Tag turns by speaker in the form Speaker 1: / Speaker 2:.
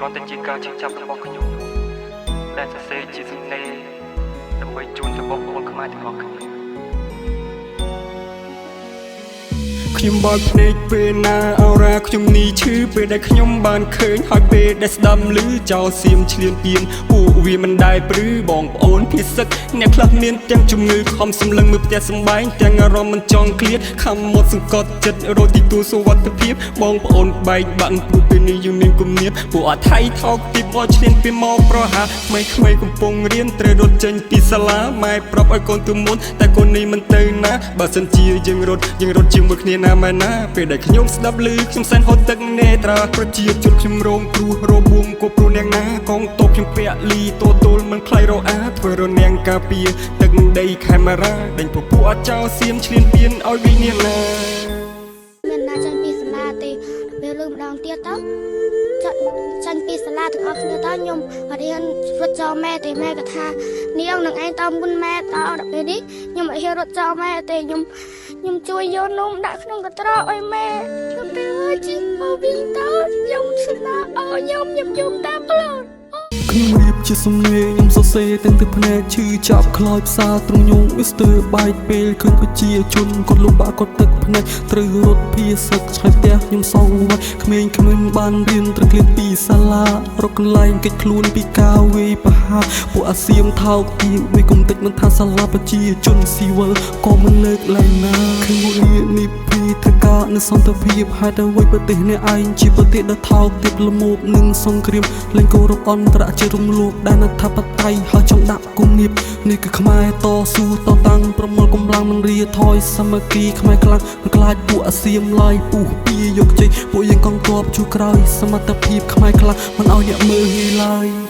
Speaker 1: គ្រាន់តែជាការជិះចាប់របស់ខ្ញុំដែលសរសេរជាសំណេរដើម្បីជូនទៅបងប្អូនខ្មែរទាំងអស់គ្នាខ្ញុំបើកភ្នែកពេលណាអរ៉ាខ្ញុំនេះឈឺពេលដែលខ្ញុំបានឃើញហើយពេលដែលស្ដាប់ឮចោលសៀមឈ្លានពានពួកវាមិនដែលព្រឺបងប្អូនភាសឹកអ្នកខ្លះមានទាំងជំងឺខំសម្លឹងមើលផ្ទះសម្បែងទាំងអារម្មណ៍មិនចង់ឃ្លាតខំមកសង្កត់ចិត្តរត់ទីទួលសុវត្ថិភាពបងប្អូនបែកបាក់ព្រោះពេលនេះយើងមានគំនាបពួកអថៃថោកទីបោះឈ្លានពានមកប្រហាក្មេងៗកំពុងរៀនត្រូវរត់ចេញពីសាលាម៉ែប្រាប់ឲ្យកូនទៅមុនតែកូននេះមិនទៅណាបើសិនជាយើងរត់ជាមួយគ្នាណាម៉ែណាពេលដែលខ្ញុំស្ដាប់ឮខ្ញុំសែនហត់ទឹកនេត្រាប្រជាជនខ្ញុំរងគ្រោះរបួងគប់ព្រោះនាងណាកងតបខ្ញុំពាក់លីតទល់មិនខ្លាយរអាធ្វើរនាងការពារទឹកដីខេមរាដេញពពួកអចោសៀមឈ្លានពានឲ្យវិញ្ញាណណា
Speaker 2: មានណាចាញ់ពីសាលាទេពេលលើម្ដងទៀតទៅចាញ់ពីសាលាទាំងអស់គ្នាទៅខ្ញុំរៀនរត់ចោលម៉ែទេម៉ែក៏ថានាងនឹងឯងតមុនម៉ែតដល់ពេលនេះខ្ញុំអត់ហ៊ានរត់ចោលម៉ែទេខ្ញុំជួយយកនំដាក់ក្នុងកន្ត្រកឲ្យម៉ែខ្ញុំទៅជីមកវិញទៅខ្ញុំស្នាឲ្យខ្ញុំយំតាមផ្លូវ
Speaker 3: ខ្ញុំរៀបជាសំណេរខ្ញុំសរសេរទាំងទឹកភ្នែកឈឺចាប់ខ្លោចផ្សារត្រង់ញងមីស្ទ័របែកពេលឃើញប្រជាជនគាត់លំបាកគាត់ទឹកភ្នែកត្រូវរត់ភាសឹកឆ្ងាយផ្ទះខ្ញុំសោវ័យក្មេងៗបានរៀនត្រឹកឃ្លានពីសាលារកកន្លែងកិច្ចខ្លួនពីការវាយប្រហារពួកអាសៀមថោកទាបវាគុំតិចមិនថាសាលាប្រជាជនស៊ីវិលក៏មិនលើកឡើងណាខ្ញុំរៀននេះពីធ្វើការនៅសន្តិភាពហេតុអ្វីប្រទេសនេះឯងជាប្រទេសដ៏ថោកទាបល្មោបនឹងសង្គ្រាមលែងគោរពអន្តរជាតិរំលោភដែលអធិបតេយ្យហើយចង់ដាក់គំនាបនេះគឺខ្មែរតស៊ូតតាំងប្រមូលកម្លាំងមិនរាថយសាមគ្គីខ្មែរខ្លាំងមិនខ្លាចពួកអាសៀមឡាយពុះពីយកជ័យពួកយើងកងទ័ពជួរក្រោយសមត្ថភាពខ្មែរខ្លាំងមិនឲ្យអ្នកមើលងាយឡើយ